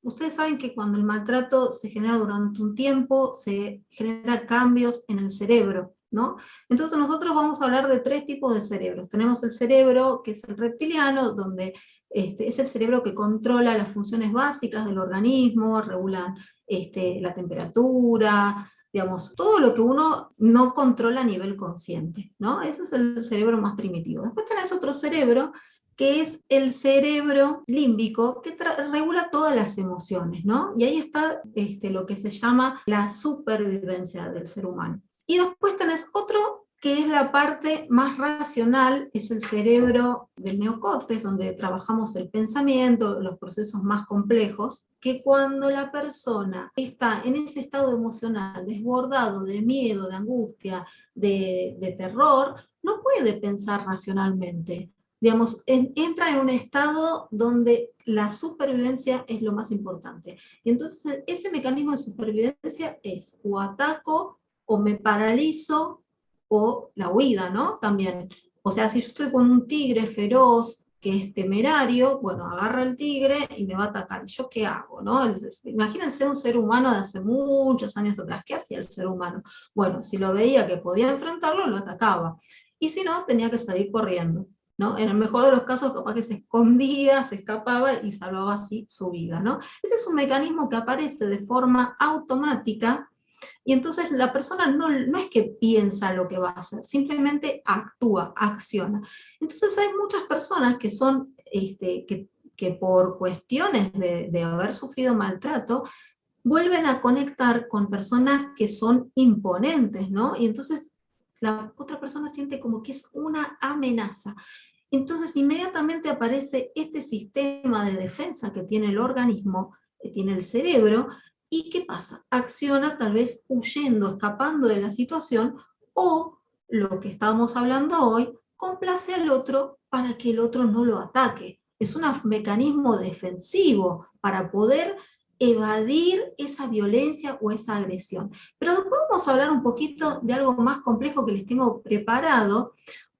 ustedes saben que cuando el maltrato se genera durante un tiempo, se genera cambios en el cerebro, ¿no? Entonces nosotros vamos a hablar de tres tipos de cerebros. Tenemos el cerebro que es el reptiliano, donde es el cerebro que controla las funciones básicas del organismo, regula la temperatura, digamos, todo lo que uno no controla a nivel consciente, ¿no? Ese es el cerebro más primitivo. Después tenés otro cerebro que es el cerebro límbico, que regula todas las emociones, ¿no? Y ahí está lo que se llama la supervivencia del ser humano. Y después tenés otro que es la parte más racional, es el cerebro del neocórtex, donde trabajamos el pensamiento, los procesos más complejos, que cuando la persona está en ese estado emocional desbordado de miedo, de angustia, de terror, no puede pensar racionalmente. Digamos, entra en un estado donde la supervivencia es lo más importante. Y entonces ese mecanismo de supervivencia es o ataco, o me paralizo, o la huida, ¿no? También. O sea, si yo estoy con un tigre feroz que es temerario, bueno, agarra el tigre y me va a atacar. ¿Y yo qué hago, no? Imagínense un ser humano de hace muchos años atrás. ¿Qué hacía el ser humano? Bueno, si lo veía que podía enfrentarlo, lo atacaba. Y si no, tenía que salir corriendo, ¿no? En el mejor de los casos, capaz que se escondía, se escapaba y salvaba así su vida, ¿no? Ese es un mecanismo que aparece de forma automática, y entonces la persona no es que piensa lo que va a hacer, simplemente actúa, acciona. Entonces hay muchas personas que son, que por cuestiones de haber sufrido maltrato, vuelven a conectar con personas que son imponentes, ¿no? Y entonces la otra persona siente como que es una amenaza. Entonces inmediatamente aparece este sistema de defensa que tiene el organismo, que tiene el cerebro, y ¿qué pasa? Acciona tal vez huyendo, escapando de la situación, o lo que estábamos hablando hoy, complace al otro para que el otro no lo ataque. Es un mecanismo defensivo para poder evadir esa violencia o esa agresión. Pero después vamos a hablar un poquito de algo más complejo que les tengo preparado,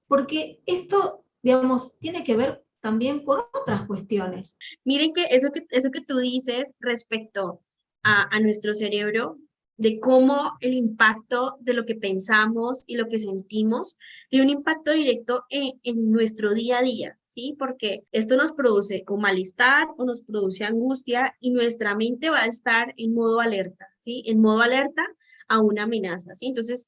porque esto, digamos, tiene que ver también con otras cuestiones. Miren que eso que tú dices respecto a nuestro cerebro, de cómo el impacto de lo que pensamos y lo que sentimos tiene un impacto directo en nuestro día a día, ¿sí? Porque esto nos produce o malestar o nos produce angustia y nuestra mente va a estar en modo alerta, ¿sí? En modo alerta a una amenaza, ¿sí? Entonces,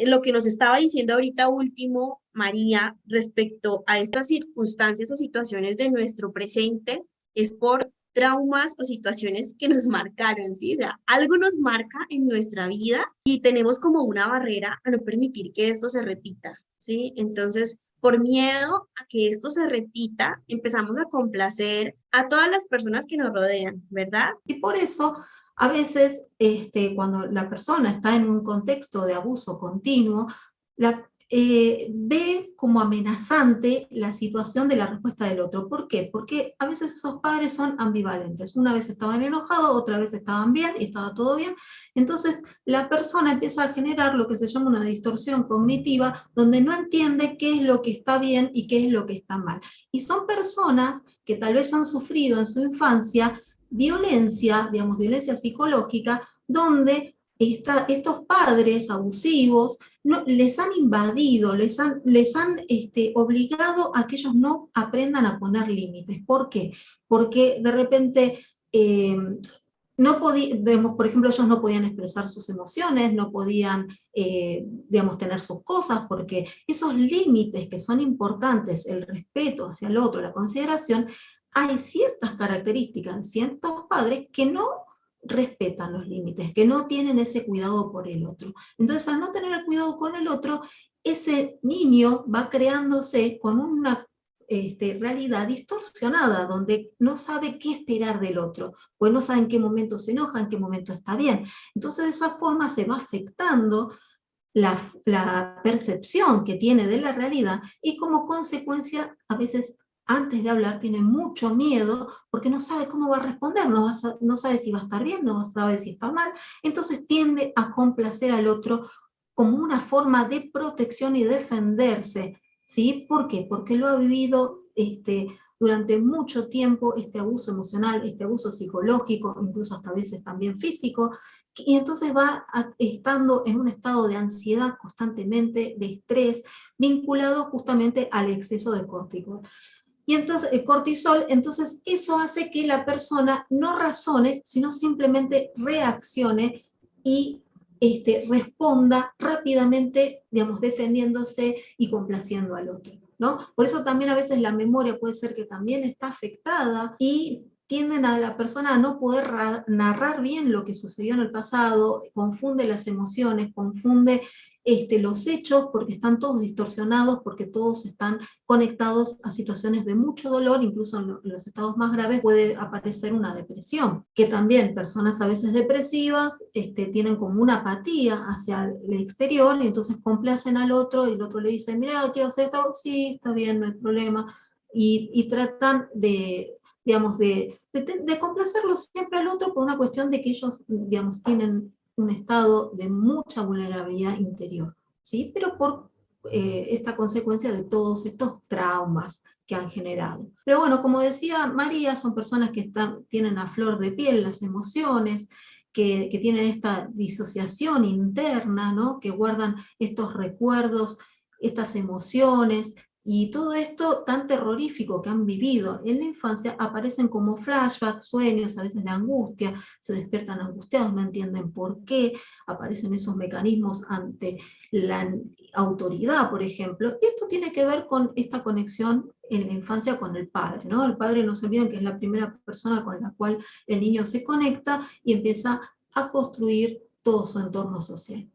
lo que nos estaba diciendo ahorita último, María, respecto a estas circunstancias o situaciones de nuestro presente, es por traumas o situaciones que nos marcaron, ¿sí? O sea, algo nos marca en nuestra vida y tenemos como una barrera a no permitir que esto se repita, ¿sí? Entonces, por miedo a que esto se repita, empezamos a complacer a todas las personas que nos rodean, ¿verdad? Y por eso, a veces, cuando la persona está en un contexto de abuso continuo, ve como amenazante la situación de la respuesta del otro. ¿Por qué? Porque a veces esos padres son ambivalentes. Una vez estaban enojados, otra vez estaban bien y estaba todo bien. Entonces, la persona empieza a generar lo que se llama una distorsión cognitiva, donde no entiende qué es lo que está bien y qué es lo que está mal. Y son personas que tal vez han sufrido en su infancia violencia, digamos, violencia psicológica, donde estos padres abusivos les han invadido, les han obligado a que ellos no aprendan a poner límites. ¿Por qué? Porque de repente no podían, por ejemplo, ellos no podían expresar sus emociones, no podían, digamos, tener sus cosas, porque esos límites que son importantes, el respeto hacia el otro, la consideración, hay ciertas características de ciertos padres que no respetan los límites, que no tienen ese cuidado por el otro. Entonces, al no tener el cuidado con el otro, ese niño va creándose con una realidad distorsionada, donde no sabe qué esperar del otro, pues no sabe en qué momento se enoja, en qué momento está bien. Entonces, de esa forma se va afectando la percepción que tiene de la realidad, y como consecuencia, a veces antes de hablar tiene mucho miedo porque no sabe cómo va a responder, no sabe si va a estar bien, no sabe si está mal, entonces tiende a complacer al otro como una forma de protección y defenderse, ¿sí? ¿Por qué? Porque lo ha vivido durante mucho tiempo este abuso emocional, este abuso psicológico, incluso hasta a veces también físico, y entonces va estando en un estado de ansiedad constantemente, de estrés, vinculado justamente al exceso de cortisol. Y entonces el cortisol, entonces eso hace que la persona no razone, sino simplemente reaccione y responda rápidamente, digamos, defendiéndose y complaciendo al otro, ¿no? Por eso también a veces la memoria puede ser que también está afectada y tienden a la persona a no poder narrar bien lo que sucedió en el pasado, confunde las emociones, confunde los hechos porque están todos distorsionados, porque todos están conectados a situaciones de mucho dolor, incluso en los estados más graves puede aparecer una depresión, que también personas a veces depresivas tienen como una apatía hacia el exterior, y entonces complacen al otro, y el otro le dice, mira, quiero hacer esto, sí, está bien, no hay problema, y tratan digamos, de complacerlo siempre al otro por una cuestión de que ellos, digamos, tienen un estado de mucha vulnerabilidad interior, ¿sí? Pero por esta consecuencia de todos estos traumas que han generado. Pero bueno, como decía María, son personas que tienen a flor de piel las emociones, que tienen esta disociación interna, ¿no? Que guardan estos recuerdos, estas emociones, y todo esto tan terrorífico que han vivido en la infancia aparecen como flashbacks, sueños, a veces de angustia, se despiertan angustiados, no entienden por qué, aparecen esos mecanismos ante la autoridad, por ejemplo. Y esto tiene que ver con esta conexión en la infancia con el padre, ¿no? El padre, no se olviden que es la primera persona con la cual el niño se conecta y empieza a construir todo su entorno social.